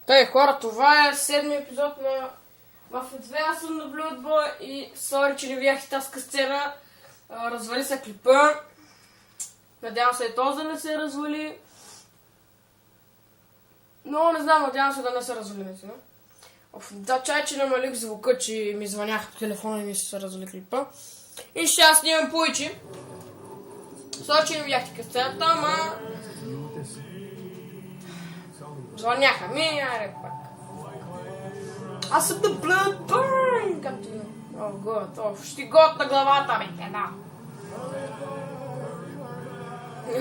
Тъй хора, това е 7-ми епизод на Мафия 2. Аз съм на Blood Boy и сори, че не видях тази сцена. Развали се клипа. Надявам се и този да не се развали. Но не знам, надявам се да не се развали наистина. Да, чай, че намалих звука, че ми звъняха по телефона и ми се развали клипа. И ще аз снимам повече. Сори, че не видяхте сцената, ама... Звъняха ми, айде пак. Аз съм да Blood Boy! Както има. О, год, ще год на главата ми, да.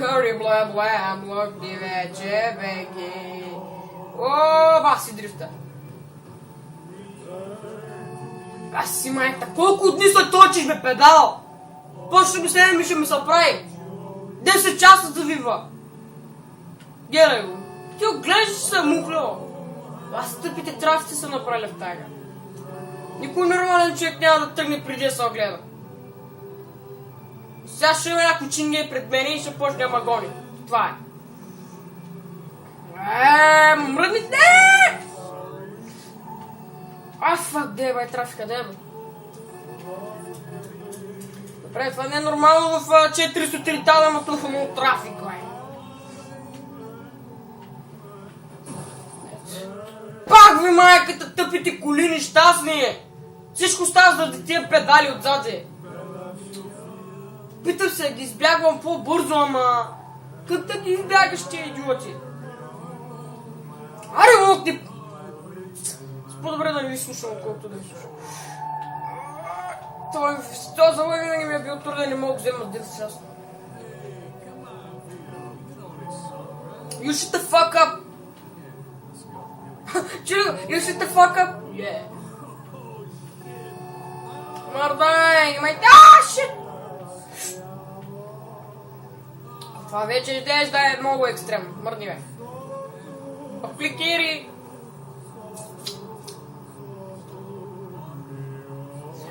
Хори, бла, блок, ти вече, беги. О, баси дрифта. Аз си майката, колко дни след това, че ме педал? Почва ми следва ми ще ми се прави. 10 часа завива. Гледай го. Ти го гледаш, че се мухлял. Аз тъпите трафици са направили в тага. Никой нормален човек няма да тръгне преди да се огледа. Сега ще има някой чингей пред мен и ще почне да ма гони. Това е. Мръдните! Фак, де бе, трафика, де бе. Добре, това не е нормално в 4 сутринта да има толкова много трафик, бе. Пак ви майката, тъпите коли нещастни! Всичко става заради тия педали отзади. Питам се, ги избягвам по-бързо, ама... Как да ги избягаш, тия идиоти? Аре, локни! По-добре да не ви слушам, колкото да ви слушам. Това за винаги ми е бил труден, не мога да взема 10 часа. You shut the fuck up! You shut the fuck up! Yeah. Мардай, имайте... Shit! Това вече изглежда е много екстремно. Мърдни бе. Апликири!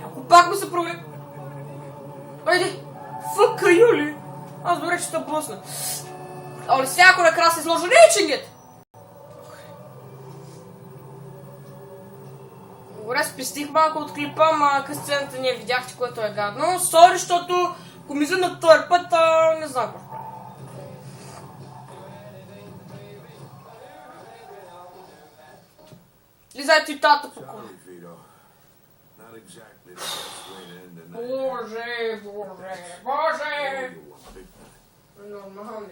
Ако пак ми се провали... Айде! Фъка, Юли! Аз добре, че ще блъсна. Оле, всяко накрая се изложа рейчингет! Добре, спестих малко от клипа, ама късцената не видяхте, което е гадно. Сори, защото ако ми на този път, не знам какво. Лизайте и тата по кола. Боже, боже, боже! Нормално.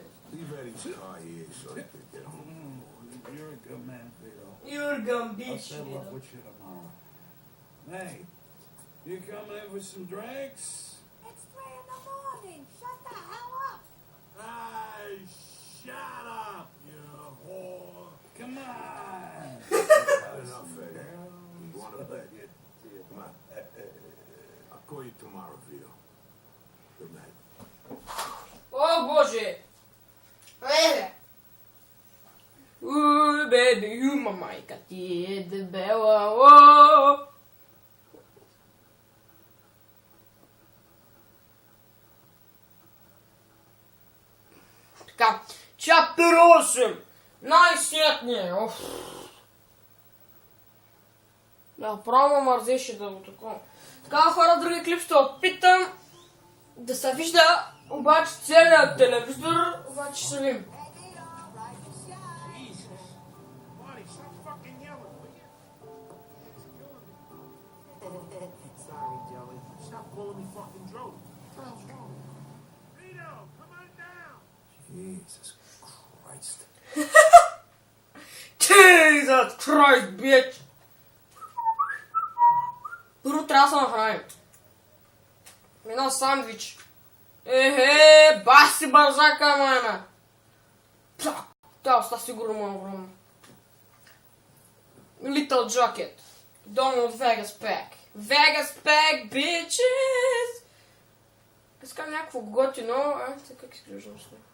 You're a good man, Vito. You're gonna bitch, I'll settle up with you tomorrow. Hey, you coming in for some drinks? It's 3 in the morning. Shut the hell up. Hey, shut up, you whore. Come on. Enough, Eddie. You want to bet? Come on. I'll call you tomorrow, Vito. Good night. О, боже! Бебе, юма майка ти е дебела, о! Така, чаптер 8! Най-сетния! Да, право мързеше да го такова. Така, хора, други клип ще опитам да се вижда, обаче целият телевизор, обаче ще видим. Sorry, Joey. Stop calling me fucking Joe. What's wrong? Vito, come on down. Jesus Christ. Jesus Christ, bitch! Първо трябва да се нахраним. Едно сандвич. Баси бързака, майна! Тя оста сигурно му е огромна. Little Jacket. Donald Vegas Pack. Vegas Pack, bitches! Искам някакво готино. Как изглеждам с него?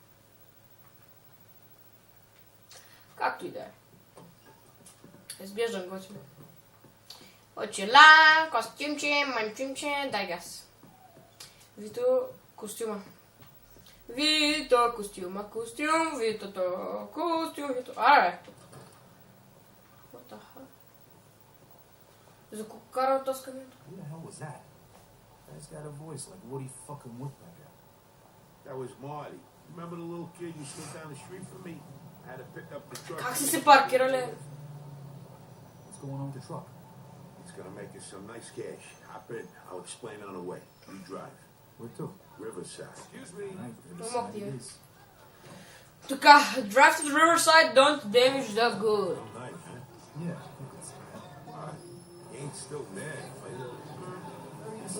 Както и да е. Изглеждам готино. Очила, костюмче, манчумче, дай газ. Вито костюма. Вито костюма, костюм, Витото костюм, Вито. Аре! За колко кара този камион? Who the hell was that? Guy's got a voice like Woody fucking Woodpecker. That was Marty. Remember the little kid you stood down the street from me? I had to pick up the truck. Как си се паркирали? What's going on with the truck? It's gonna make us some nice cash. Hop in. I'll explain on the way. You drive. Where to? Riverside. Excuse me. Alright, Come up Riverside here. it is. Така, drive to the riverside, don't damage the good. Nice, huh? Yeah, I think that's that. Why? You ain't still mad, are you?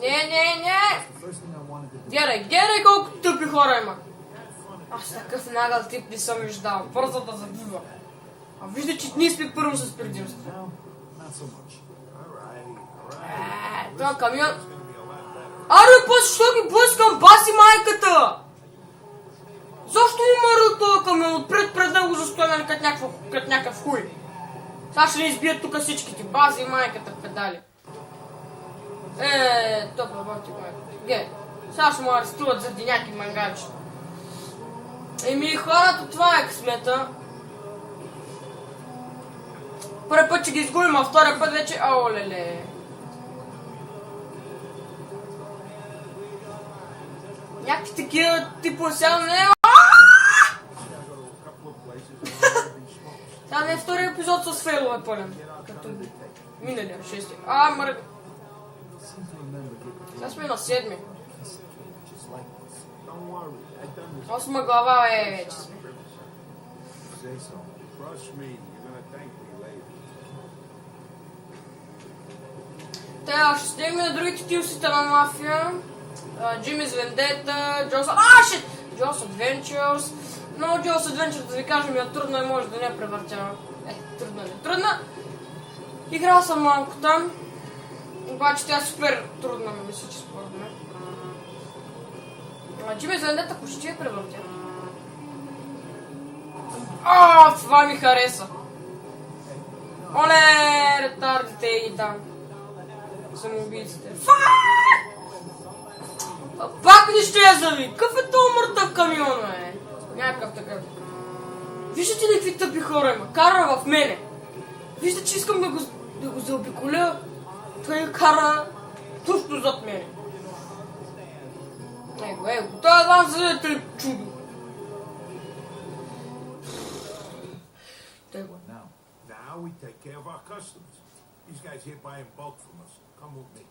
Не! The first thing I wanted to do. Гледай колко тъпи хора има. Аз такъв нагъл тип не съм виждал. Бързо да забива. А вижда, че ние сме първо с предимство. Now, not so much. Alright. Това камион... It's gonna be a lot better. Аре, после що ги блъскам? Баси майката! Защо умърли този камион? Отпред пред него застояли като някакъв хуй. Сега ще ни избият тук всичките. Бази майката педали. Топ работи майката. Ге, сега ще му арестуват заради някакви мангаджи. Еми хората, това е късмета. Първи път, че ги изгубим, а втория път вече... Ао, леле. Някакви такива типа сега не... Сега не е втория епизод с фейлове пълен. Като миналия, шестия. Мърг... Seem to remember getting Сега сме на седми. just like this. Don't worry. I've done this. Осма глава вече сме. Say so. Trust me. You're gonna thank me later. Сега ще стигнем до другите тилсите на мафия. Джимис Вендета, Шит! Джос Adventures. Но Джос Adventures, да ви кажем, е трудно и може да не превъртява. Трудно. Играл съм малко там. Обаче тя е супер трудна, ми мисля, че според мен. Джимис Вендета почти е превъртява. Това ми хареса. Оле, ретардите и там. Самоубийците. Пак ни ще я зави! Какъв е този мъртъв камион, бе? Някакъв такъв. Виждате ли какви тъпи хора има? Кара в мене. Виждате, че искам да го заобиколя. Той кара точно зад мене. Его, той едва задете чудо. Tego. Now we take care of our customers. These guys here buy in bulk from us. Come with me.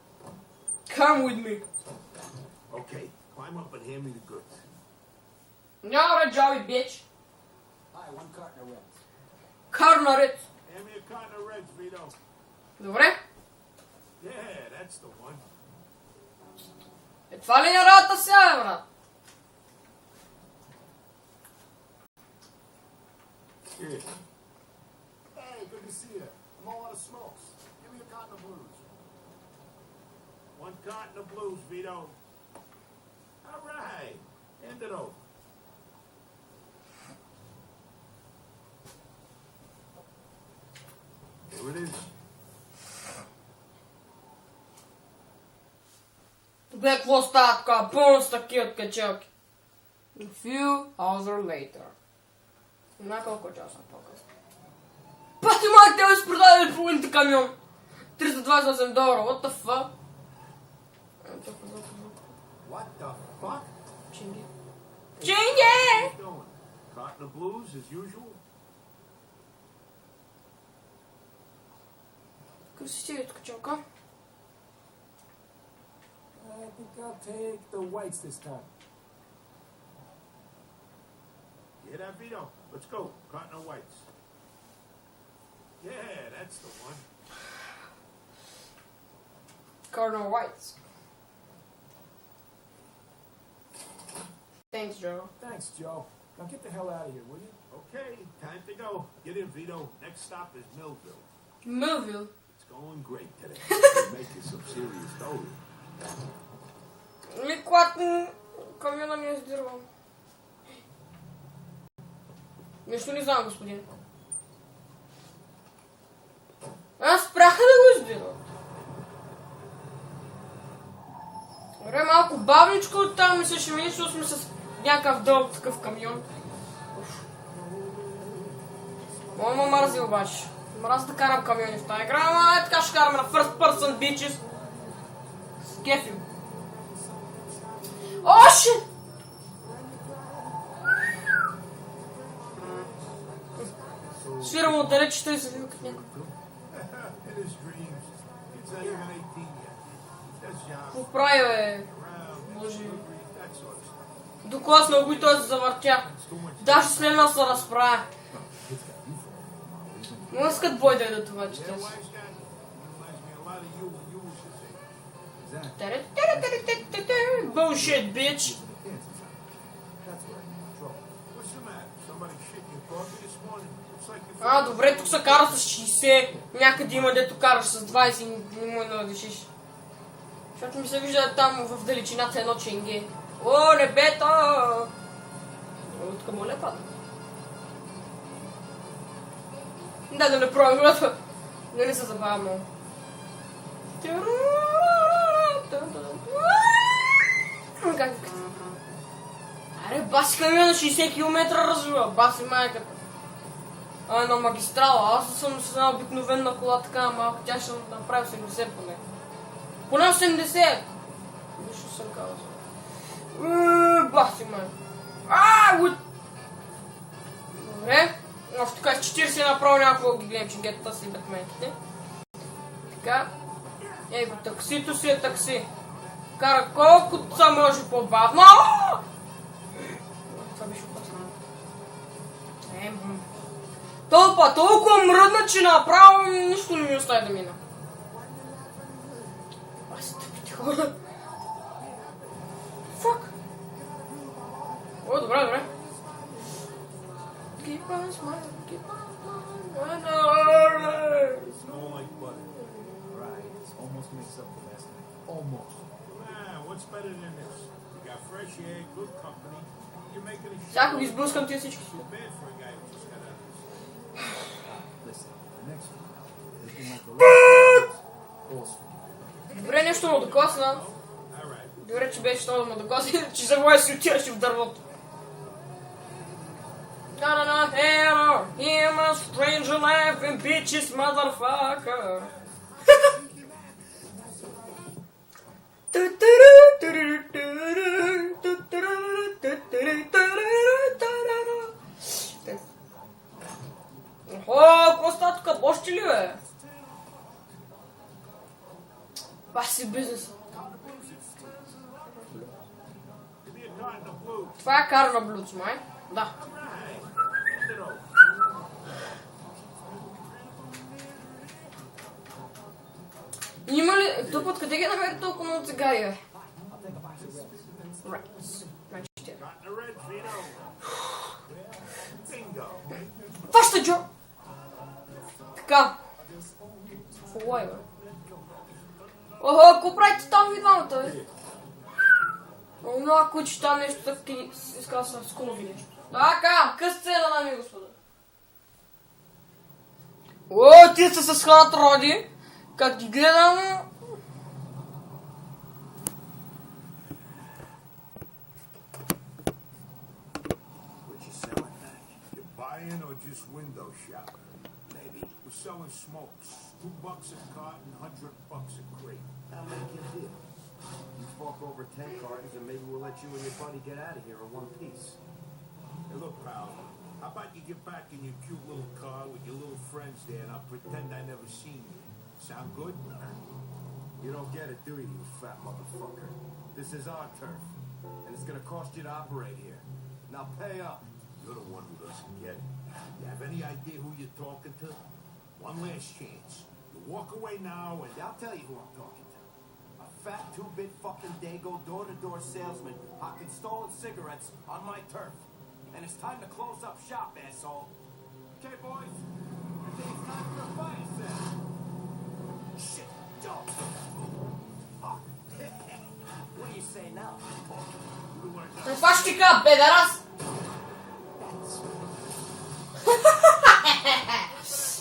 Come with me. Okay, climb up and hand me the goods. Няма Joey, bitch. Hi, one carton of Reds. Карнарет. Hand me a carton of Reds, Vito. Добре. Yeah, that's the one. Това ли е работа сега, брат? Here. Hey, good to see you. I'm all out of smokes. Give me a carton of blues. One carton of blues, Vito. All right. Hand it over. Here it is. Бе, какво става така? Пълно с такива качелки. A few hours later. Няколко часа по-късно. Пати майк, те си продадели половината камион. $328. What the fuck? What the fuck? Чинги. How Чинги! you doing? Carton of blues as usual? Красивия качелка. I think I'll take the whites this time. Yeah, that Vito. Let's go. Carton of whites. Yeah, that's the one. Cardinal Whites. Thanks, Joe. Thanks, Joe. Now get the hell out of here, will you? Okay, time to go. Get in, Vito. Next stop is Millville. Millville. It's going great today. We're making some serious dough. Лекотно камиона не издирвам. Нищо не знам, господин. Аз спряха да го издирвам. Добре, малко бавничко оттам ми се ще мине, защото сме с някакъв дълъг такъв камион. Мама мързи обаче. Мраз да карам камиони в тази игра, ама така ще караме на first person, bitches. С кефим. О, shit! Свирам отдалеч, че той завива като някой. In his dreams. He's not even 18 yet. That's young. Какво прави, бе? Around. Боже. That sort of stuff. Докоснал го и той се завъртя. Даже с Лена се разправя. Но искат бой да е да това, че Yeah, те wise са. guy. Reminds me a lot of you when you was his age. Bullshit, bitch. What's the matter? Somebody shit in your coffee this morning? Looks like you А, добре, тук се кара с 60. Някъде има дето караш с 20 и не му да дишиш. Защото ми се вижда там в далечината едно ченге. О, небето! От към оле падна. Да не пробвам играта. Да не се забавя много. Как викате? Аре, баси камион на 60 км развива. Баси майката. На магистрала. Аз съм с една обикновена кола, така малко. Тя ще направи 80 поне. Поне 80! Виж, съм казал. Баси майка. Добре. Още така с 40 направо някакво ги гледам, ченгетата си бетменките. Така. Ей го, таксито си е такси. Кара колкото са може по-бавно. Това беше опасно. Толкова мръдна, че направо нищо не ми остави да мина. Аз се тъпите хора. Фак. О, добре. Keep on smiling, keep on smiling. smell like butter. Right. It almost makes up for last night. Almost. What's better than this? You got fresh air, good company. You're making a shit. Сега ги сблъскам тия всички. Too bad for a guy who just got out of this. Listen, the next one. Looking like the last one. All's forgiven. Добре, нещо му докосна. All right. Добре, че беше това да му докосна, че завоя си отиваше в дървото. Hear my stranger laughing, bitches, motherfucker. Охо, какво става тук? Бощи ли, бе? Баси бизнес. Give me a carton of blue. Това е кара на блюдс, май. Да. Hand it over. Има ли... Тук откъде ги намери толкова много цигари, бе? Значи тя. Carton of red, Vito. Bingo. Това ще Джо! Така. Какво е, бе? Охо, какво правите там ви двамата, бе? Онова куче там нещо така иска да се скулови нещо. Така, къс цена, дами и господа. О, тия са с хлад роди. Как ги гледам... What you selling, man? You buying or just window shopping? Maybe. We're selling smokes. $2 a carton, $100 a crate. I'll make you a deal. You fork over 10 cartons and maybe we'll let you and your buddy get out of here in one piece. Hey, look, pal. How about you get back in your cute little car with your little friends there and I'll pretend I never seen you. Sound good? You don't get it, do you, you fat motherfucker? This is our turf, and it's gonna cost you to operate here. Now pay up. You're the one who doesn't get it. You have any idea who you're talking to? One last chance. You walk away now and... I'll tell you who I'm talking to. A fat two-bit fucking dago door-to-door salesman hawking stolen cigarettes on my turf. And it's time to close up shop, asshole. Okay, boys? I think it's time for a fire sale. Shit, Joe. Fuck. What do you say now? Това ще ти кажа, бедарас!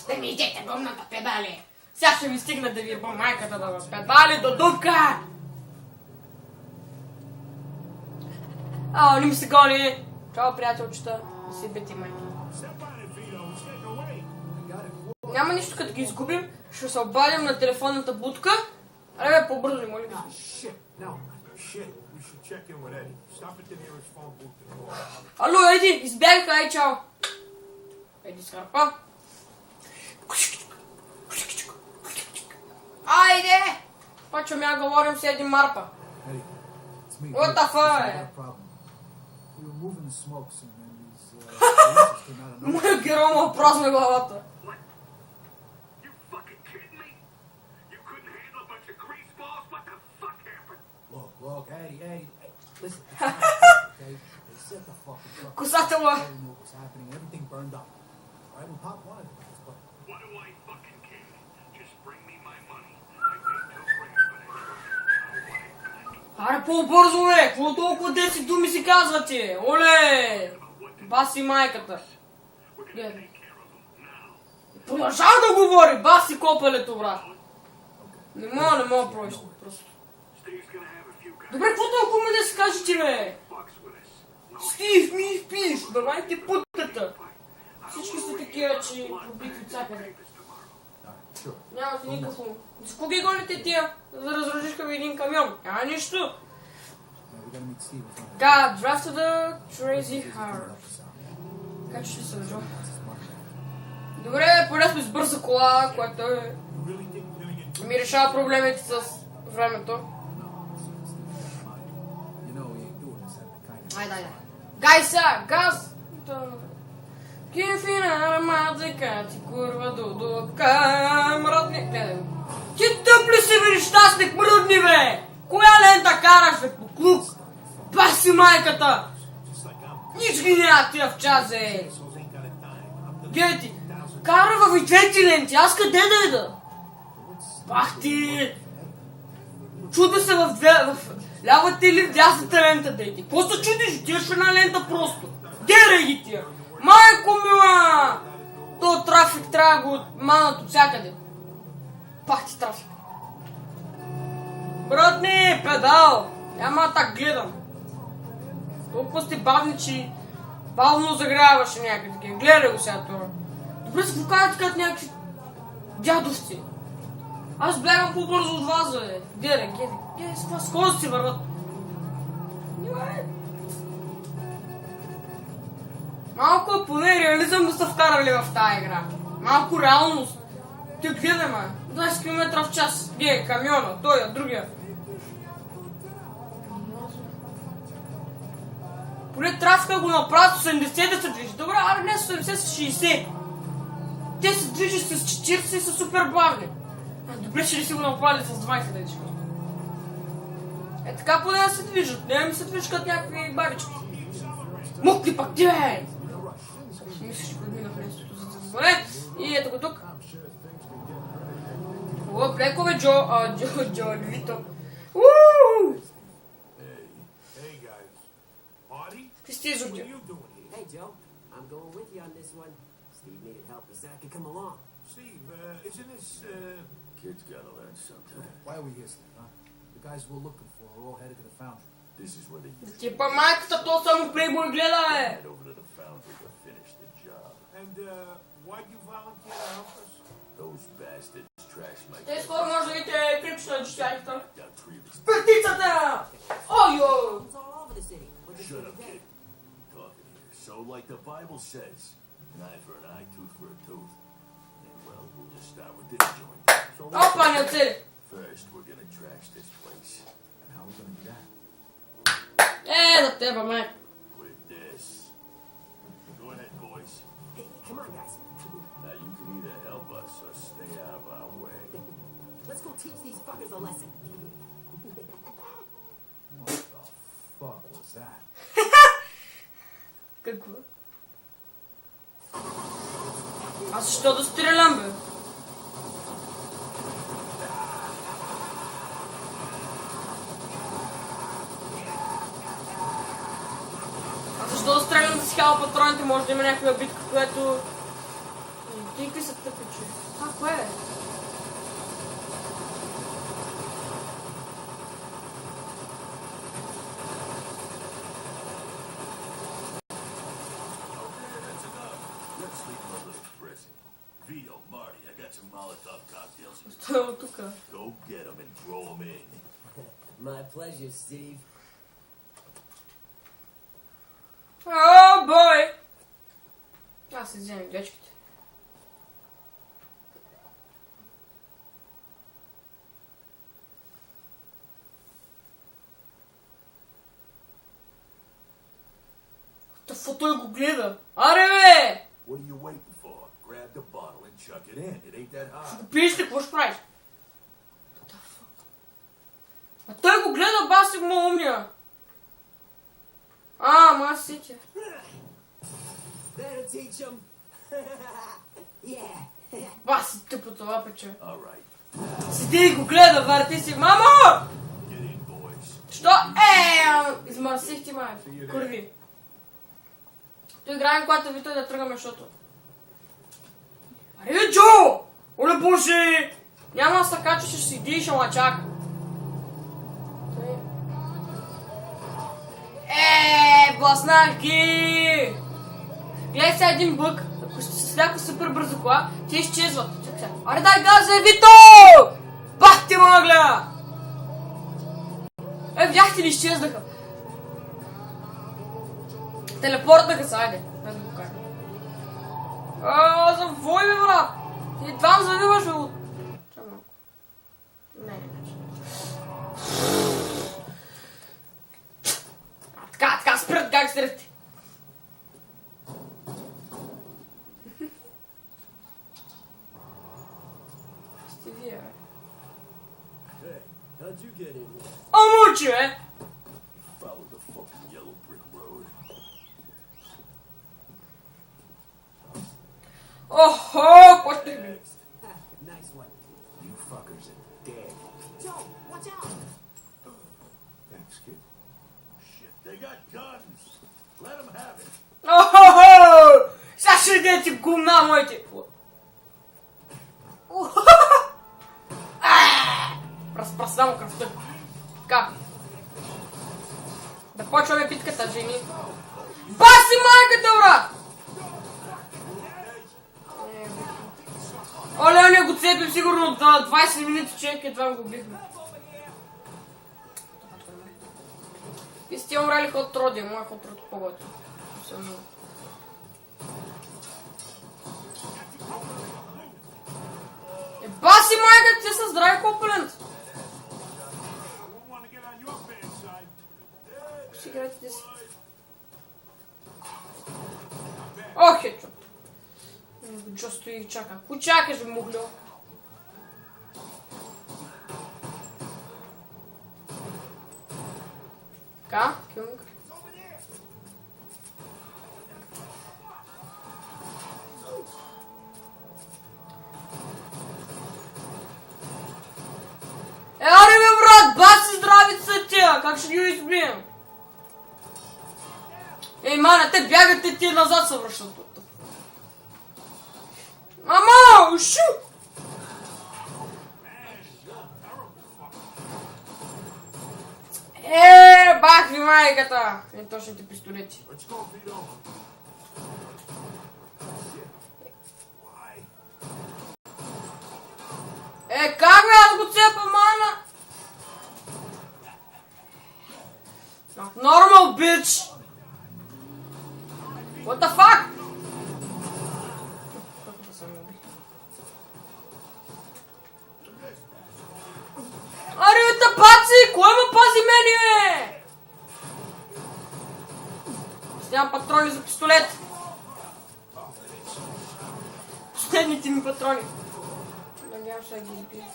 Да ми идете гумната педали! Сега ще ви стигна да ви ебам майката да ме педали до дупка! Не ми се гони! Чао, приятелчета! Да си бити майки. Step on it, Vito. It's getting away. Няма нищо, като ги изгубим. Ще се обадим на телефонната будка. Абе, по-бързо ли, моля ви? Ah, shit. No. Shit, we should check in with Eddie. Stop at the nearest phone booth and call. Алло, Еди, избягах, ай, чао. Еди скарпа. Айде! Почвам я говорим с Еди Марпа. Eddie, it's me. What the Listen, fuck? I got a problem. We were moving the smokes and then these police came out of nowhere. Моя герой му празна главата. What? You fucking kidding me? You couldn't handle a bunch of greaseballs? What the fuck happened? Look, Eddie, hey, listen, it's not important, okay? They set the fucking truck. Косата му. They knew what was happening. Everything burned up. All right, we popped one of the guys, but What do I fucking care? Just bring me my money. I paid $2 grand for that. Аре, по-бързо, бе! Какво толкова 10 думи си казвате? Оле! Баси майката. Гледай. Продължава да говори! Баси копелето, брат! Не мога просто. Steve's gonna have a few guys Добре, какво толкова ме да си кажете, бе? bucks with us. No Стив, ми пиш! Давайте путата! Всички са такива, че пробити от всякъде. all right, sure. Нямате никакво. За кого ги гоните тия? За да разрушиха ви един камион. Няма нищо. Now we gotta meet Steve. We'll find out. Така, draft to the Crazy He's gonna Heart. help us out. Така че ще се държа. That's his money. Добре, поне сме с бърза кола, което е... You really think we're gonna get ми решава проблемите с времето. No, Steve's got money. You know he ain't doing this at the kind of. Айде. Гай сега, газ! Кефина, мазика, ти курва до дупка, мръдни... Гледай го. Ти тъпли си, бе, нещастник, мръдни, бе! Коя лента караш, бе, по клуб? Баси майката! just like I'm Нич ги няма тия в час, е! assholes ain't got a dime. I'm the Гледай ти, кара във и двете ленти, аз къде да ида? Бах ти! Чуда се в две... в лявата или в дясната лента, дейти. Какво се чудиш? Тия в една лента просто. Дерай ги тия! Майко мила! То трафик трябва да го манат от всякъде. Пах ти трафик. Братни, педал! Няма так гледам. Толкова сте бавни, че бавно загряваше някъде. Гледай го сега това. Добре се покажат като някакви дядовци. Аз бягам по-бързо от вас, бе. Гледай, с това скорост си върват. Нимай. Малко поне реализъм да са вкарали в тая игра. Малко реалност. Ти гледай, ма. 20 км в час. Гледай, камиона, той, другия. Поне трафика го направят с 80 да се движи. Добре, аре не с 70, с 60. Те се движат с 40 и са супер бавни. Добре, че ли си го направили с 20, да идиш. Е така поне да се движат. Не ми се движат като някакви бабички. Мукни пак ти, бе! Мисля, че преминах местото за да звъне. И ето го тук. О, плеко, бе, Джо, Левито. Ууу! Hey guys. Artie? Ти сте What are изобдя. you doing here? Hey, Joe. I'm going with you on this one. Steve needed help. He said I could come along. Steve, isn't this, Kids gotta learn sometime. Why are we here, Steve, huh? The guys we're looking for are all headed to the foundry. This is where they Типа майката, то само плейбой гледа, бе! head over to the foundry to finish the job. and, why'd you volunteer to help us? Those bastards trashed my Те скоро може да видите клипчета на десятите. down 3 of his. Петицата! Ойо! It's all over the city. What did Shut you up, do kid. Talking here. So, like the Bible says, an eye for an eye, tooth for a tooth. And well, we'll just start with this joint. So Опа, не оцели! First, we're gonna trash this place. And how are we gonna do that? За тебе, майка. With this. Go ahead, boys. Hey, come on, guys. Now you can either help us or stay out of our way. Let's go teach these fuckers a lesson. What the fuck was that? Какво? Аз защо да стрелям, бе? Аз защо да стрелям да си хава патроните? Може да има някаква битка, която... Ти какви са тъпи, че? Кое е? Okay, that's enough. Let's leave him a little pressing. Vito, Mark, party. I got some Molotov cocktails. Оставам тука. Go get them and throw them in. My pleasure, Steve. О, бой! Аз си вземем дечките. Той го гледа. Аре, бе! What are you waiting for? Grab the bottle and chuck it in. It ain't that hard. Пиеш ли, какво ще правиш? What the fuck? А той го гледа, баси му умния. Ама аз сетя. That'll teach him. Yeah. Баси тъпото лапече. All right. Седи и го гледа, върти си. Мамо! Get in, boys. Що? Измърсих ти, май. Курви. Той играем, когато ви той да тръгаме, защото... Аре, бе, Джо! Оле, боже! Няма да се качва, ще седи и ще ма чака. Бласнах ги! Гледай сега един бък. Ако ще се сляка супер бързо кола, те изчезват. Чакай сега. Аре, дай газа, Вито! Бах ти мъгля! Видяхте ли, изчезнаха? Телепортнаха се, айде. Да ви го кажа. Завой, бе, брат! Едва завиваш, бе, от... Чакай малко. Не. Така, спрят гангстерите. Сте вие, бе. Hey, how'd you get in here? Мълчи, бе! Follow the fucking yellow brick road. Охо, почнахме. Ha, nice one. You fuckers are dead. Joe, watch out! Thanks, kid. Shit, they got guns. Let them have it. Охо! Сега ще идете гумна, моите. Разпръсна му кръвта. Така. Да почваме битката, жени. Баси майката, брат! Оле, не го цепим сигурно до 20 минути, човек, едва го бихме. И сте умрали ход роди, моя ход роди по-готин. Баси майката, ти са здрави компонент. I want to get on your bad side. Ще играйте да си. Ох, е чот. Джо стои и чака. Ко чакаш, бе, муглю? Така, кюнг. Аре, бе, брат, баси здрави са тя, как ще ги избием? Ей, мана, те бягате, тия назад се връщат от тъп. Мама, шу! Бах ви майката! Не точните пистолети. Let's go, Vito. Why? Как бе, аз го цепа, мана? Normal, bitch! What the fuck? Аре, бе, тъпаци! Кой ме пази мене, бе? Аз нямам патрони за пистолет. Последните ми патрони. Надявам се да ги избия.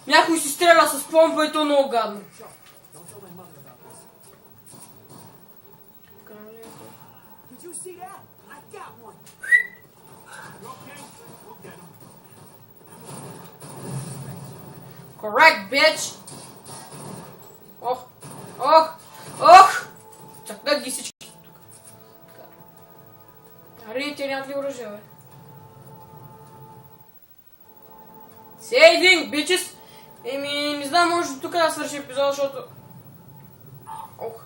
Някой си стреля с помпа и то много гадно. Don't tell my mother about this. Did you see that? I got one. You okay? We'll get him. Correct, bitch! Ох! Чакай ги всички. Аре, те нямат ли оръжие, бе? Saving, bitches! Еми, не знам, може тук да свърши епизод, защото... Ох!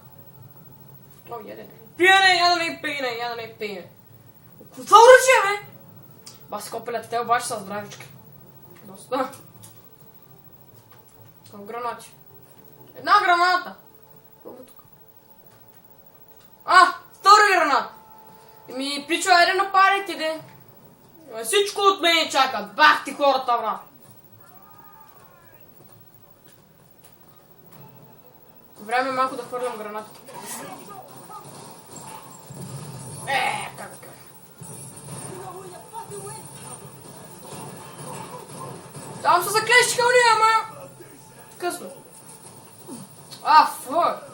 О, яде. Пиене, яда не пиене. Това оръжие, бе! Баси копелята, те обаче са здравички. Доста. Към гранати. Една граната! Какво тук? Втора граната! Еми, пичо, айде напарите, де! Всичко от мене чакат. Бах ти хората, брат! Време е малко да хвърлям гранатите. Как? Там са заклещиха уния, ама... Късно. Фък!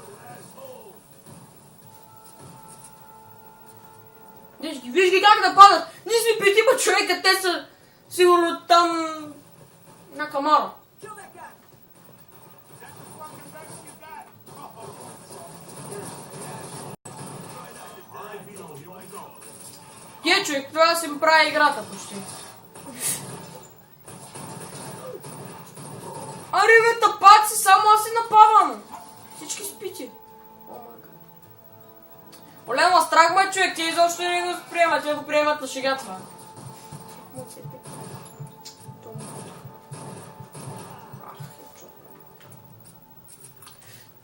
Виж ги как да падат! Ние сме петима човека, те са сигурно там... на камара. Човек, това си ми прави играта почти. Бе, тапаци, само аз си напавам. Всички спите. Олема, страх ме, човек, ти изобщо не го приемат, те го приемат на шега това.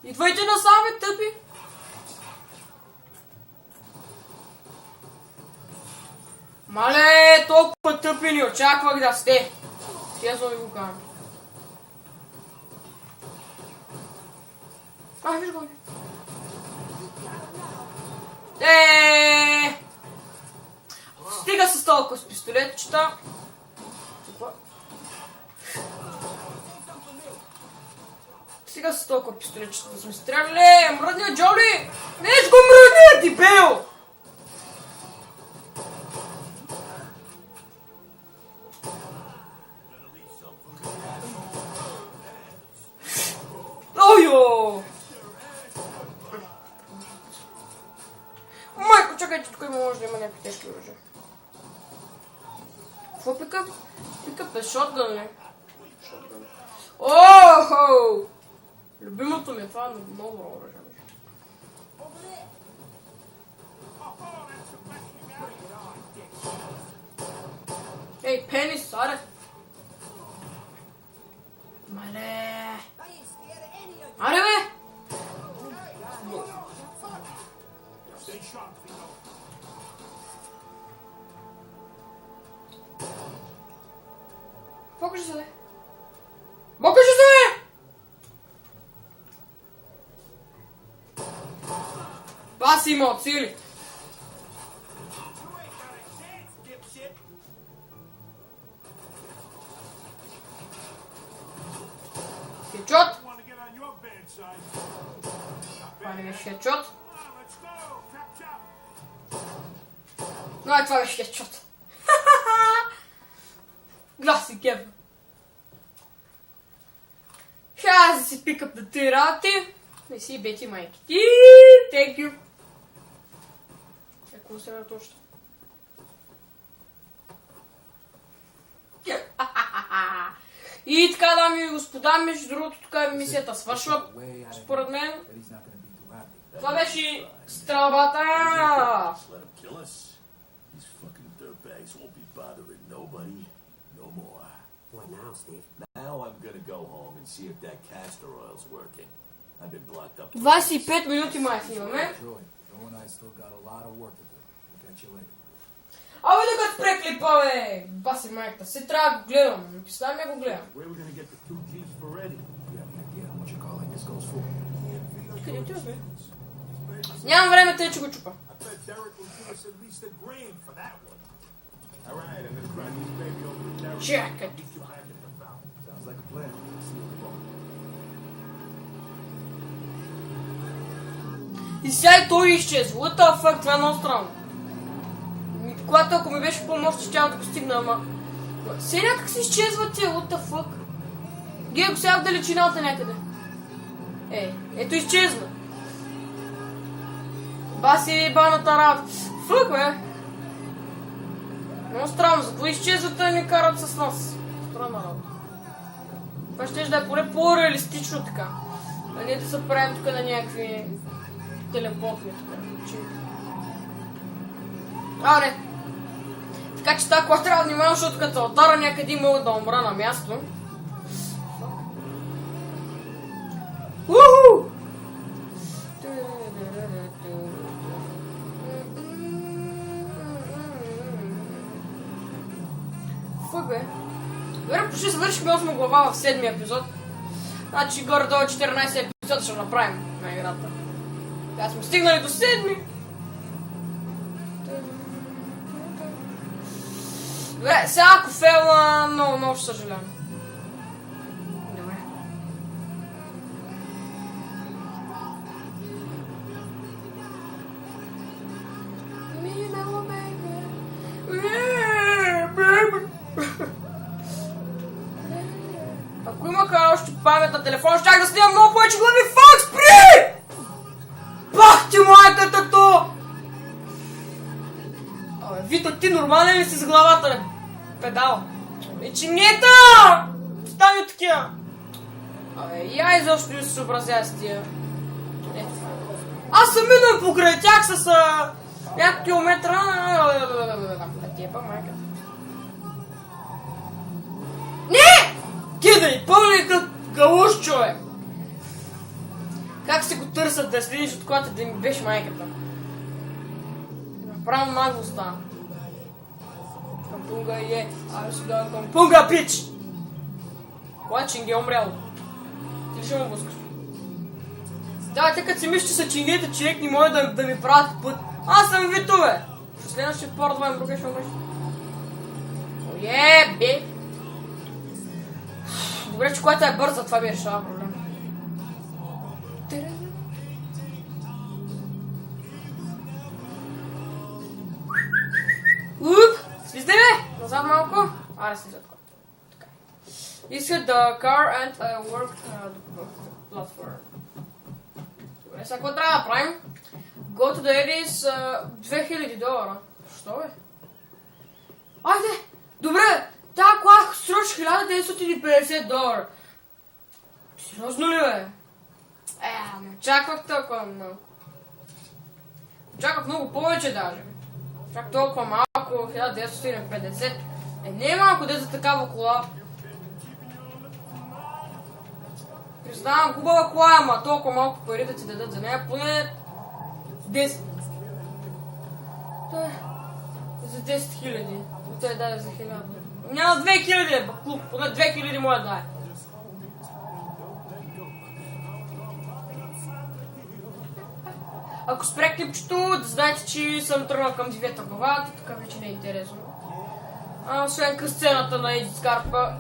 Идвайте насам, бе, тъпи. Мале, толкова тъпи не очаквах да сте. Честно ви го казвам. Виж го. Стига с толкова с пистолетчета. Стига с толкова пистолетчета да сме стреляли. Мръдния Джоли! Неш го мръдния, дебел! Майко, чакайте, тук може да има някакви тежки оръжия. Какво пика? Пика без шотгън, не? Охо! Любимото ми е това много оръжие. Ей, пенис, аре! Мале! Аре, бе! Покажи се, бе! Покажи се, бе! Баси има от сили! Хедшот! Това не беше хедшот. Това беше хедшот. Гласи кефа. Ще да си пикап на тъй работи. Не си бети майки ти. Thank you. Какво се на точно? И така, дами и господа, между другото, тук мисията свършва, според мен. Това беше стрелбата. What now, Steve? Now I'm gonna go home and see if that castor oil's working. I've been blocked up. 25 минути май снимаме. Абе да го преклипа, бе! Баси майката, се трябва да го гледам. Представям я го гледам. Къде отива, бе? Нямам време, тъй че го чупа. Чакай. И сега той изчезва. What the fuck, това е много странно. Когато ако ми беше по-мощ, ще да го стигна, ама... Все някак си изчезват тия, what the fuck. Гея го сега в далечината някъде. Ето изчезна. Баси баната работа. Фък, бе. Много странно, затова изчезват да ни карат с нас. Странна работа. Това ще да е поне по-реалистично така. А не да се правим тук на някакви телепортни така. Абе, Така че тази кола трябва да внимавам, защото като удара някъде мога да умра на място. Уху! Фък бе. Добре, почти завършихме 8 глава в 7 епизод. Значи горе-долу 14 епизода ще направим на играта. Сега сме стигнали до 7. Добре, сега ако фейла, много ще съжалявам. Добре. Ако имаха още памет на телефон, щях да снимам много повече глави. Фак, спри! Бах ти майката то! Абе, Вито, ти нормален ли си с главата, бе? Педал. Чинета! Стани такива! Абе, я изобщо не се съобразя с тия. Аз съм минал покрай тях с някакви километра. Да ти е майка. Не! Кидай, пълни като галуш, човек! Как си го търсят да следиш от колата да ми беше майката? Направо нагло стана. Кампунга е, аз ще дам кампунга, пич! Кога Чинги е умрял? Ти ли ще му пускаш? Да, те като си мислиш, че са чингите, човек не може да ми правят път. Аз съм Вито, бе! Ще следващия пор да брука ще умреш. Ое, бе! Добре, че колата е бърза, това ми решава проблем. Слиздай, бе! Назад малко. Аре, слизай така. Is it the car and work platform? Добре, сега какво трябва да правим? Go to the Edis $2000. Що, бе? Айде! Добре! Тая кола струваш $1950. Сериозно ли, бе? Не очаквах толкова много. Очаквах много повече даже. Чак толкова малко, 1950. Не е малко де за такава кола. Признавам, хубава кола, ама толкова малко пари да ти дадат за нея, поне 10. За 10 000. Той даде за 1000. Няма 2000, баклук, поне 2000 може да даде. Ако спре клипчето, да знаете, че съм тръгнал към 9-та глава, така вече не е интересно. Освен къс сцената на Едит Скарпа,